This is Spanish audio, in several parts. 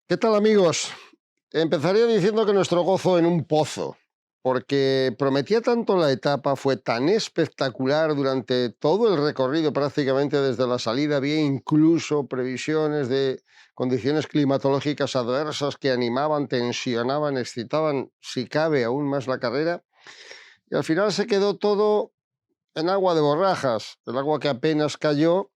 ¿Qué tal, amigos? Empezaría diciendo que nuestro gozo en un pozo, porque prometía tanto la etapa, fue tan espectacular durante todo el recorrido, prácticamente desde la salida, había incluso previsiones de condiciones climatológicas adversas que animaban, tensionaban, excitaban, si cabe, aún más la carrera, y al final se quedó todo en agua de borrajas, el agua que apenas cayó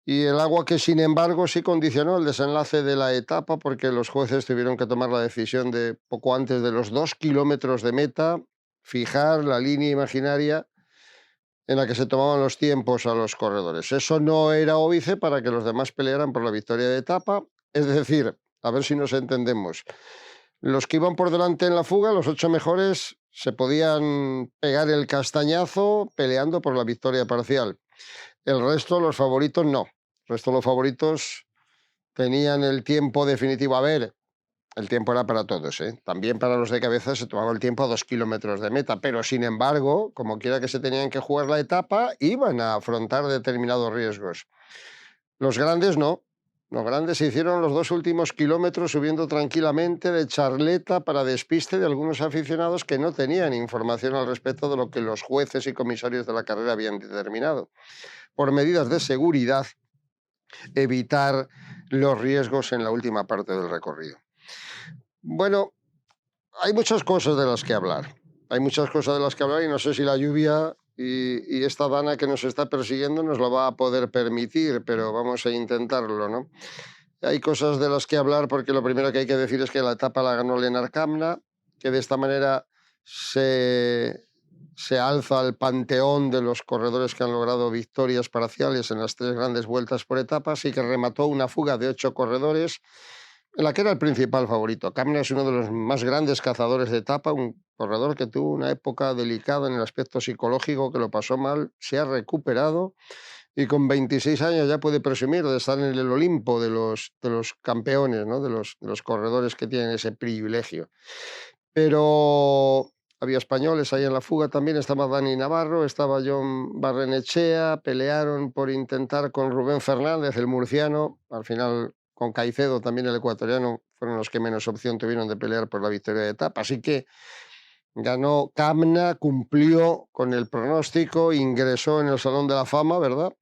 y el agua que, sin embargo, sí condicionó el desenlace de la etapa porque los jueces tuvieron que tomar la decisión de, poco antes de los 2 kilómetros de meta, fijar la línea imaginaria en la que se tomaban los tiempos a los corredores. Eso no era óbice para que los demás pelearan por la victoria de etapa. Es decir, a ver si nos entendemos. Los que iban por delante en la fuga, los 8 mejores, se podían pegar el castañazo peleando por la victoria parcial. El resto, los favoritos, no. El resto, los favoritos tenían el tiempo definitivo. A ver, el tiempo era para todos, ¿eh? También para los de cabeza se tomaba el tiempo a 2 kilómetros de meta, pero sin embargo, como quiera que se tenían que jugar la etapa, iban a afrontar determinados riesgos. Los grandes no. Los grandes se hicieron los 2 últimos kilómetros subiendo tranquilamente de charleta para despiste de algunos aficionados que no tenían información al respecto de lo que los jueces y comisarios de la carrera habían determinado. Por medidas de seguridad, evitar los riesgos en la última parte del recorrido. Bueno, hay muchas cosas de las que hablar. Hay muchas cosas de las que hablar y no sé si la lluvia y esta dana que nos está persiguiendo nos lo va a poder permitir, pero vamos a intentarlo, ¿no? Hay cosas de las que hablar porque lo primero que hay que decir es que la etapa la ganó Lennart Kämna, que de esta manera se alza al panteón de los corredores que han logrado victorias parciales en las 3 grandes vueltas por etapas y que remató una fuga de 8 corredores en la que era el principal favorito. Kämna es uno de los más grandes cazadores de etapa, un corredor que tuvo una época delicada en el aspecto psicológico, que lo pasó mal, se ha recuperado y con 26 años ya puede presumir de estar en el Olimpo de los campeones, ¿no? de los corredores que tienen ese privilegio. Pero había españoles ahí en la fuga también, estaba Dani Navarro, estaba John Barrenechea, pelearon por intentar con Rubén Fernández, el murciano, al final con Caicedo también el ecuatoriano, fueron los que menos opción tuvieron de pelear por la victoria de etapa, así que ganó Kämna, cumplió con el pronóstico, ingresó en el Salón de la Fama, ¿verdad?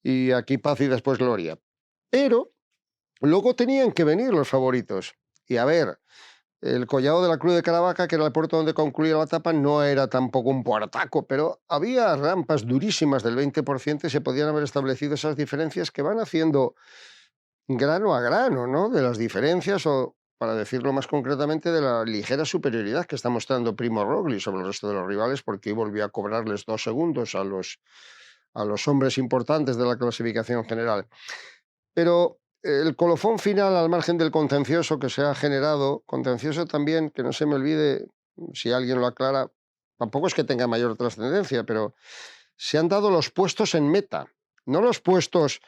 Y aquí paz y después gloria. Pero luego tenían que venir los favoritos. Y a ver, el Collado de la Cruz de Caravaca, que era el puerto donde concluía la etapa, no era tampoco un puertaco, pero había rampas durísimas del 20% y se podían haber establecido esas diferencias que van haciendo grano a grano, ¿no? De las diferencias o, para decirlo más concretamente, de la ligera superioridad que está mostrando Primo Roglic sobre el resto de los rivales, porque hoy volvió a cobrarles 2 segundos a los hombres importantes de la clasificación general. Pero el colofón final, al margen del contencioso que se ha generado, contencioso también, que no se me olvide, si alguien lo aclara, tampoco es que tenga mayor trascendencia, pero se han dado los puestos en meta, no los puestos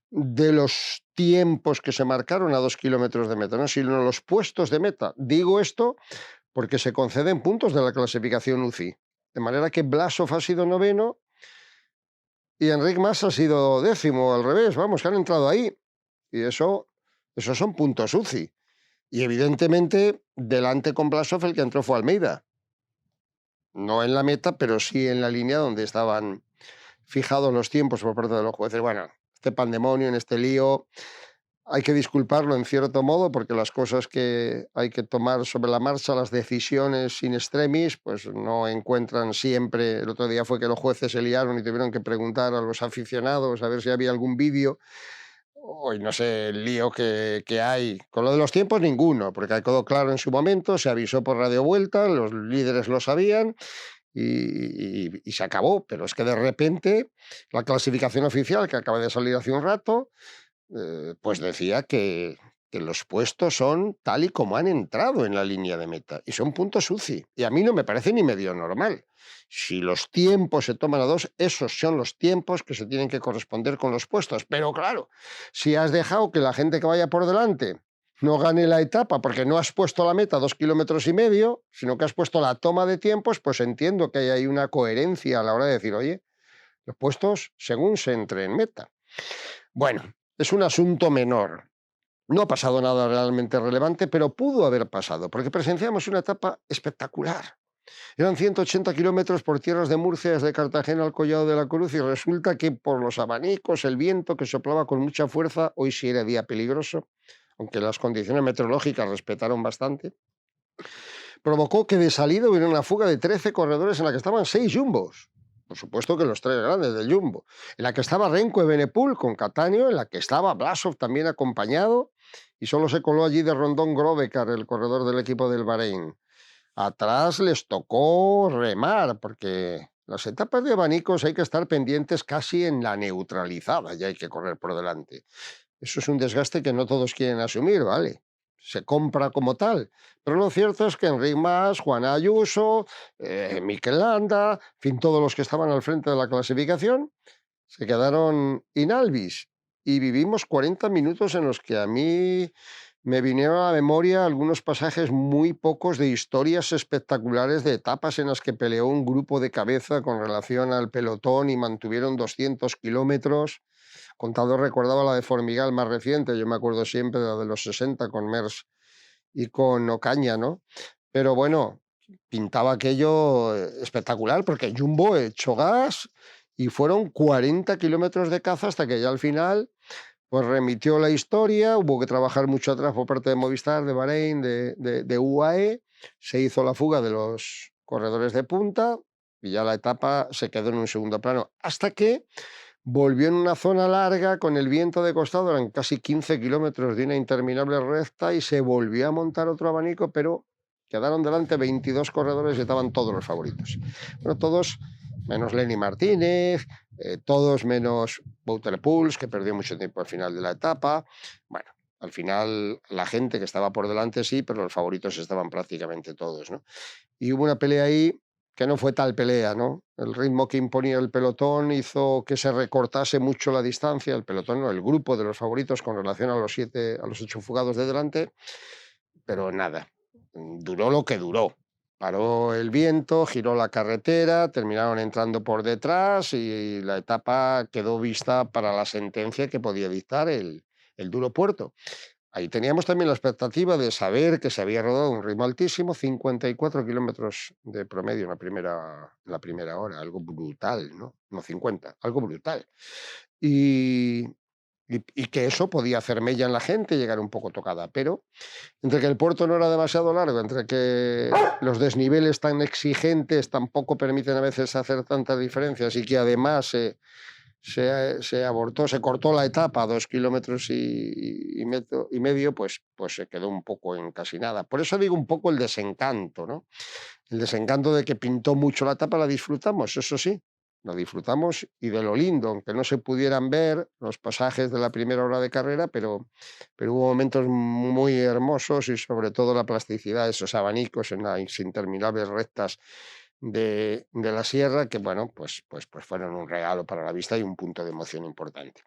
de los tiempos que se marcaron a 2 kilómetros de meta, ¿no? Sino los puestos de meta. Digo esto porque se conceden puntos de la clasificación UCI. De manera que Blasov ha sido noveno y Enric Mas ha sido décimo, al revés, vamos, que han entrado ahí. Y esos son puntos UCI. Y evidentemente, delante con Blasov el que entró fue Almeida. No en la meta, pero sí en la línea donde estaban fijados los tiempos por parte de los jueces. Bueno, este pandemonio, en este lío, hay que disculparlo en cierto modo, porque las cosas que hay que tomar sobre la marcha, las decisiones in extremis, pues no encuentran siempre. El otro día fue que los jueces se liaron y tuvieron que preguntar a los aficionados a ver si había algún vídeo. Hoy no sé el lío que hay. Con lo de los tiempos, ninguno, porque ha quedado claro en su momento, se avisó por Radio Vuelta, los líderes lo sabían y se acabó. Pero es que de repente la clasificación oficial, que acaba de salir hace un rato, pues decía que los puestos son tal y como han entrado en la línea de meta y son puntos UCI. Y a mí no me parece ni medio normal. Si los tiempos se toman a dos, esos son los tiempos que se tienen que corresponder con los puestos. Pero claro, si has dejado que la gente que vaya por delante no gane la etapa porque no has puesto la meta 2,5 kilómetros, sino que has puesto la toma de tiempos, pues entiendo que hay ahí una coherencia a la hora de decir, oye, los puestos según se entre en meta. Bueno, es un asunto menor. No ha pasado nada realmente relevante, pero pudo haber pasado, porque presenciamos una etapa espectacular. Eran 180 kilómetros por tierras de Murcia desde Cartagena al Collado de la Cruz y resulta que por los abanicos, el viento que soplaba con mucha fuerza, hoy sí era día peligroso, aunque las condiciones meteorológicas respetaron bastante, provocó que de salida hubiera una fuga de 13 corredores en la que estaban 6 jumbos. Por supuesto que los 3 grandes del jumbo. En la que estaba Renko Evenepoel con Cattaneo, en la que estaba Blasov también acompañado, y solo se coló allí de rondón Grovecar, el corredor del equipo del Bahrein. Atrás les tocó remar, porque las etapas de abanicos hay que estar pendientes casi en la neutralizada, y hay que correr por delante. Eso es un desgaste que no todos quieren asumir, ¿vale? Se compra como tal. Pero lo cierto es que Enric Mas, Juan Ayuso, Mikel Landa, en fin, todos los que estaban al frente de la clasificación, se quedaron inalvis. Y vivimos 40 minutos en los que a mí me vinieron a la memoria algunos pasajes muy pocos de historias espectaculares de etapas en las que peleó un grupo de cabeza con relación al pelotón y mantuvieron 200 kilómetros. Contador recordaba la de Formigal más reciente, yo me acuerdo siempre de la de los 60 con Mers y con Ocaña, ¿no? Pero bueno, pintaba aquello espectacular porque Jumbo echó gas y fueron 40 kilómetros de caza hasta que ya al final pues remitió la historia, hubo que trabajar mucho atrás por parte de Movistar, de Bahrein, de UAE, se hizo la fuga de los corredores de punta y ya la etapa se quedó en un segundo plano, hasta que volvió en una zona larga con el viento de costado, eran casi 15 kilómetros de una interminable recta y se volvió a montar otro abanico, pero quedaron delante 22 corredores y estaban todos los favoritos. Bueno, todos menos Lenny Martínez, todos menos Wouter Pouls, que perdió mucho tiempo al final de la etapa. Bueno, al final la gente que estaba por delante sí, pero los favoritos estaban prácticamente todos, ¿no? Y hubo una pelea ahí que no fue tal pelea, ¿no? El ritmo que imponía el pelotón hizo que se recortase mucho la distancia, el pelotón, no, el grupo de los favoritos con relación a a los 8 fugados de delante, pero nada, duró lo que duró. Paró el viento, giró la carretera, terminaron entrando por detrás y la etapa quedó vista para la sentencia que podía dictar el duro puerto. Ahí teníamos también la expectativa de saber que se había rodado a un ritmo altísimo, 54 kilómetros de promedio en la primera hora, algo brutal, ¿no? No 50, algo brutal. Y, y que eso podía hacer mella en la gente, llegar un poco tocada, pero entre que el puerto no era demasiado largo, entre que los desniveles tan exigentes tampoco permiten a veces hacer tantas diferencias y que además se abortó, se cortó la etapa a 2 kilómetros y medio, pues se quedó un poco en casi nada. Por eso digo un poco el desencanto, ¿no? El desencanto de que pintó mucho la etapa, la disfrutamos, eso sí, la disfrutamos y de lo lindo, aunque no se pudieran ver los pasajes de la primera hora de carrera, pero hubo momentos muy hermosos y sobre todo la plasticidad de esos abanicos en las interminables rectas de la sierra que, bueno, pues fueron un regalo para la vista y un punto de emoción importante.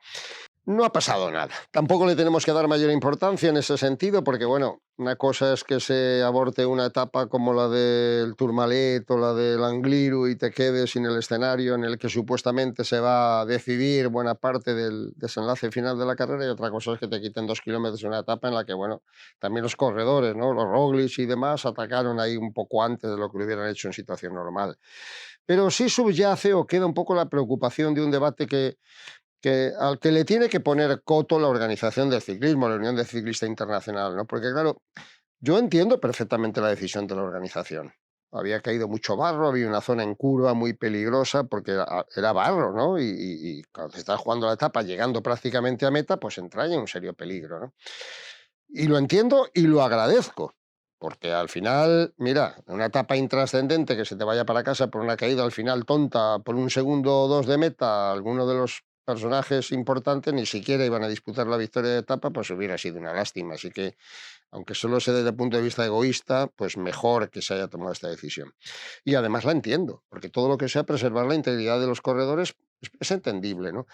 No ha pasado nada. Tampoco le tenemos que dar mayor importancia en ese sentido, porque bueno, una cosa es que se aborte una etapa como la del Tourmalet o la del Angliru y te quedes sin el escenario en el que supuestamente se va a decidir buena parte del desenlace final de la carrera, y otra cosa es que te quiten 2 kilómetros de una etapa en la que, bueno, también los corredores, ¿no? Los Roglic y demás atacaron ahí un poco antes de lo que lo hubieran hecho en situación normal. Pero sí subyace o queda un poco la preocupación de un debate al que le tiene que poner coto la organización del ciclismo, la Unión de Ciclista Internacional, ¿no? Porque claro, yo entiendo perfectamente la decisión de la organización. Había caído mucho barro, había una zona en curva muy peligrosa porque era barro, ¿no? Y cuando te estás jugando la etapa llegando prácticamente a meta, pues entraña un serio peligro, ¿no? Y lo entiendo y lo agradezco, porque al final, mira, una etapa intrascendente que se te vaya para casa por una caída al final tonta, por un segundo o dos de meta, alguno de los personajes importantes ni siquiera iban a disputar la victoria de etapa, pues hubiera sido una lástima. Así que, aunque solo sea desde el punto de vista egoísta, pues mejor que se haya tomado esta decisión. Y además la entiendo, porque todo lo que sea preservar la integridad de los corredores es entendible, ¿no?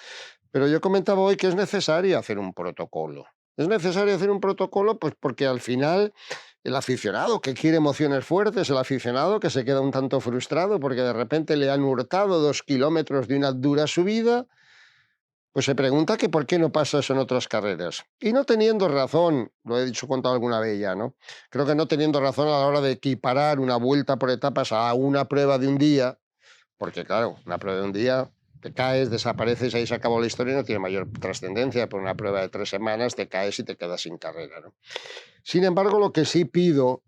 Pero yo comentaba hoy que es necesario hacer un protocolo. Es necesario hacer un protocolo pues porque al final el aficionado que quiere emociones fuertes, el aficionado que se queda un tanto frustrado porque de repente le han hurtado 2 kilómetros de una dura subida, pues se pregunta que por qué no pasa eso en otras carreras. Y no teniendo razón, lo he contado alguna vez ya, ¿no? Creo que no teniendo razón a la hora de equiparar una vuelta por etapas a una prueba de un día, porque claro, una prueba de un día te caes, desapareces, ahí se acabó la historia y no tiene mayor trascendencia. Por una prueba de 3 semanas te caes y te quedas sin carrera, ¿no? Sin embargo, lo que sí pido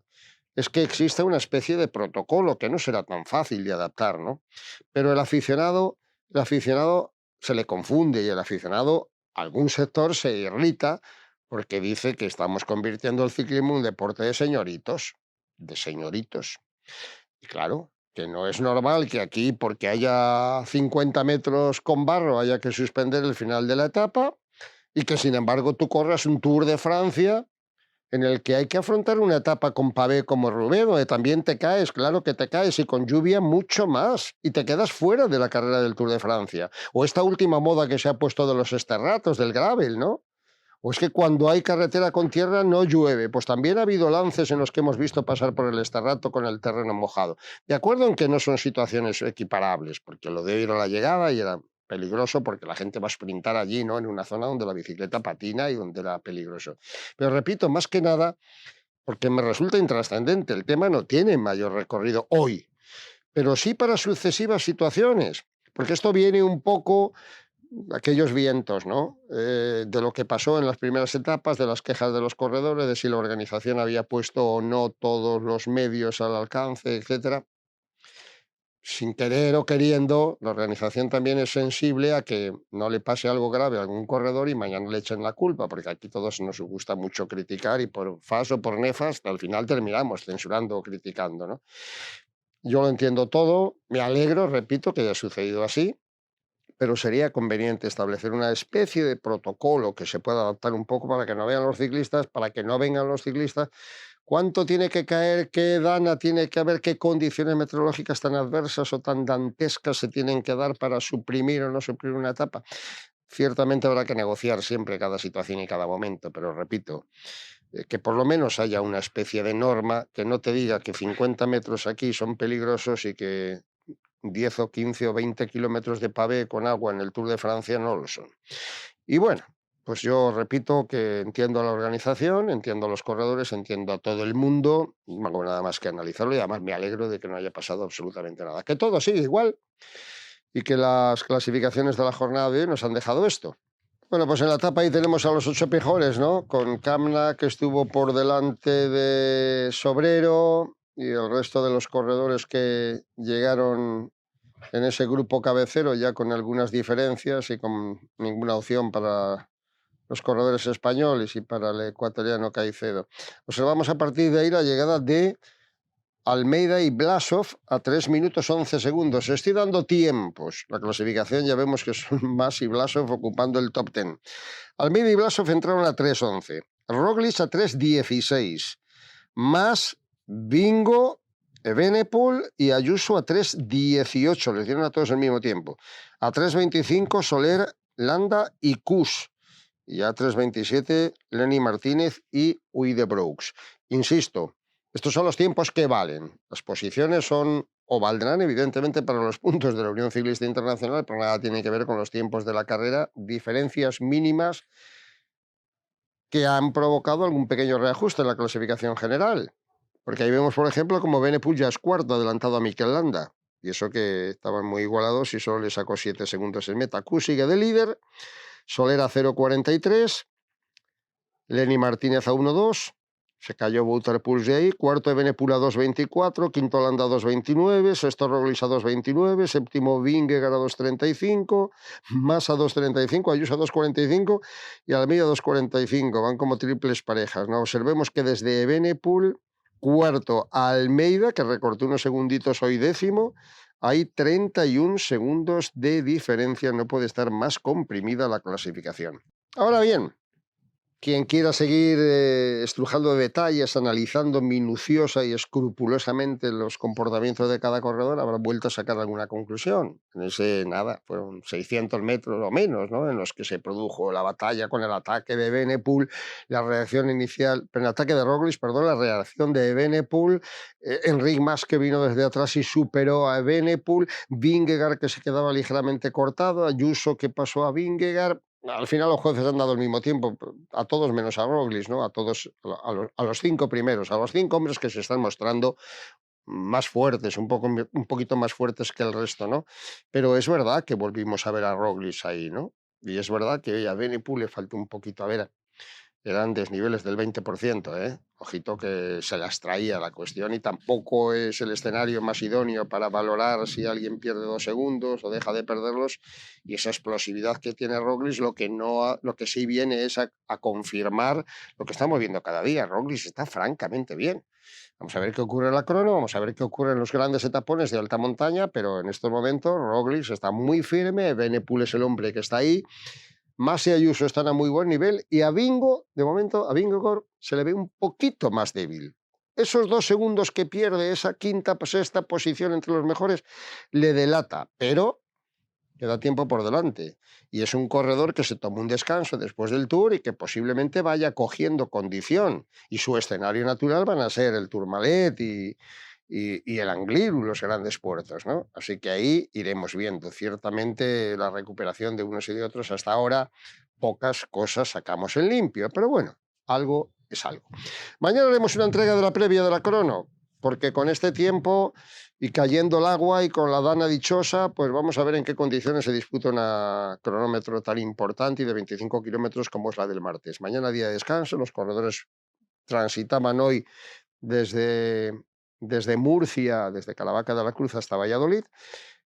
es que exista una especie de protocolo que no será tan fácil de adaptar, ¿no? Pero el aficionado se le confunde y el aficionado, algún sector se irrita porque dice que estamos convirtiendo el ciclismo en un deporte de señoritos, de señoritos. Y claro, que no es normal que aquí, porque haya 50 metros con barro, haya que suspender el final de la etapa y que sin embargo tú corras un Tour de Francia en el que hay que afrontar una etapa con pavé como Roubaix, donde también te caes, claro que te caes, y con lluvia mucho más, y te quedas fuera de la carrera del Tour de Francia. O esta última moda que se ha puesto de los esterratos, del gravel, ¿no? O es que cuando hay carretera con tierra no llueve. Pues también ha habido lances en los que hemos visto pasar por el esterrato con el terreno mojado. De acuerdo en que no son situaciones equiparables, porque lo de ir a la llegada y era peligroso porque la gente va a sprintar allí, ¿no? En una zona donde la bicicleta patina y donde era peligroso. Pero repito, más que nada, porque me resulta intrascendente. El tema no tiene mayor recorrido hoy, pero sí para sucesivas situaciones, porque esto viene un poco aquellos vientos, ¿no? De lo que pasó en las primeras etapas, de las quejas de los corredores, de si la organización había puesto o no todos los medios al alcance, etcétera. Sin querer o queriendo, la organización también es sensible a que no le pase algo grave a algún corredor y mañana le echen la culpa, porque aquí todos nos gusta mucho criticar y por fas o por nefas, al final terminamos censurando o criticando, ¿no? Yo lo entiendo todo, me alegro, repito, que haya sucedido así, pero sería conveniente establecer una especie de protocolo que se pueda adaptar un poco para que no vean los ciclistas, para que no vengan los ciclistas. ¿Cuánto tiene que caer? ¿Qué dana tiene que haber? ¿Qué condiciones meteorológicas tan adversas o tan dantescas se tienen que dar para suprimir o no suprimir una etapa? Ciertamente habrá que negociar siempre cada situación y cada momento, pero repito, que por lo menos haya una especie de norma que no te diga que 50 metros aquí son peligrosos y que 10 o 15 o 20 kilómetros de pavé con agua en el Tour de Francia no lo son. Y bueno, pues yo repito que entiendo a la organización, entiendo a los corredores, entiendo a todo el mundo, y no hago nada más que analizarlo y además me alegro de que no haya pasado absolutamente nada. Que todo sigue igual y que las clasificaciones de la jornada de hoy nos han dejado esto. Bueno, pues en la etapa ahí tenemos a los 8 mejores, ¿no? Con Kamna, que estuvo por delante de Sobrero, y el resto de los corredores que llegaron en ese grupo cabecero, ya con algunas diferencias y con ninguna opción para los corredores españoles y para el ecuatoriano Caicedo. Observamos a partir de ahí la llegada de Almeida y Blasov a 3 minutos 11 segundos. Estoy dando tiempos. La clasificación ya vemos que son Mas y Blasov ocupando el top 10. Almeida y Blasov entraron a 3:11. Roglic a 3:16. Mas, Bingo, Evenepoel y Ayuso a 3:18. Les dieron a todos al mismo tiempo. A 3:25 Soler, Landa y Kuss. Y a 3:27 Lenny Martínez y Uide-Brooks. Insisto, estos son los tiempos que valen. Las posiciones son o valdrán evidentemente para los puntos de la Unión Ciclista Internacional, pero nada tiene que ver con los tiempos de la carrera. Diferencias mínimas que han provocado algún pequeño reajuste en la clasificación general. Porque ahí vemos, por ejemplo, como Evenepoel ya es cuarto, adelantado a Mikel Landa. Y eso que estaban muy igualados y solo le sacó 7 segundos en meta. Kuss sigue de líder, Soler a 0:43, Lenny Martínez a 1:2, se cayó Wouter Puls de ahí, cuarto Evenepoel a 2:24, quinto Landa a 2:29, sexto Roglic a 2:29, séptimo Vingegaard a 2:35, Mas a 2:35, Ayuso a 2:45 y Almeida a 2:45. Van como triples parejas, ¿no? Observemos que desde Evenepoel, cuarto a Almeida, que recortó unos segunditos hoy décimo, hay 31 segundos de diferencia. No puede estar más comprimida la clasificación. Ahora bien, Quien quiera seguir estrujando detalles, analizando minuciosa y escrupulosamente los comportamientos de cada corredor, habrá vuelto a sacar alguna conclusión. En ese nada, fueron 600 metros o menos, ¿no? En los que se produjo la batalla con el ataque de Evenepoel, la reacción inicial, pero el ataque de Roglic, perdón, la reacción de Evenepoel, Enric Mas que vino desde atrás y superó a Evenepoel, Vingegaard que se quedaba ligeramente cortado, Ayuso que pasó a Vingegaard. Al final los jueces han dado el mismo tiempo, a todos menos a Roglic, ¿no? A todos, a los 5 primeros, a los 5 hombres que se están mostrando más fuertes, un poquito más fuertes que el resto, ¿no? Pero es verdad que volvimos a ver a Roglic ahí, ¿no? Y es verdad que a Evenepoel le faltó un poquito, a ver, eran desniveles del 20%, ¿eh? Ojito que se las traía la cuestión y tampoco es el escenario más idóneo para valorar si alguien pierde 2 segundos o deja de perderlos. Y esa explosividad que tiene Roglic, lo que sí viene es a confirmar lo que estamos viendo cada día. Roglic está francamente bien. Vamos a ver qué ocurre en la crono, vamos a ver qué ocurre en los grandes etapones de alta montaña, pero en estos momentos Roglic está muy firme, Evenepoel es el hombre que está ahí. Mas y Ayuso están a muy buen nivel y a Vingo, de momento, a Vingegaard se le ve un poquito más débil. Esos 2 segundos que pierde, esa quinta, sexta posición entre los mejores, le delata, pero queda tiempo por delante. Y es un corredor que se tomó un descanso después del Tour y que posiblemente vaya cogiendo condición. Y su escenario natural van a ser el Tourmalet y el Angliru, los grandes puertos, ¿no? Así que ahí iremos viendo. Ciertamente la recuperación de unos y de otros hasta ahora, pocas cosas sacamos en limpio, pero bueno, algo es algo. Mañana haremos una entrega de la previa de la crono, porque con este tiempo y cayendo el agua y con la dana dichosa, pues vamos a ver en qué condiciones se disputa una cronómetro tan importante y de 25 kilómetros como es la del martes. Mañana día de descanso, los corredores transitaban hoy desde, desde Murcia, desde Caravaca de la Cruz hasta Valladolid,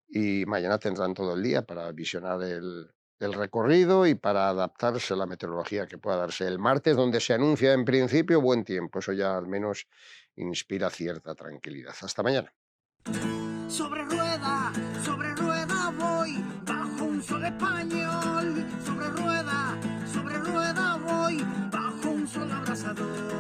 y mañana tendrán todo el día para visionar el recorrido y para adaptarse a la meteorología que pueda darse el martes, donde se anuncia en principio buen tiempo. Eso ya al menos inspira cierta tranquilidad. Hasta mañana. Sobre rueda voy, bajo un sol español. Sobre rueda voy, bajo un sol abrasador.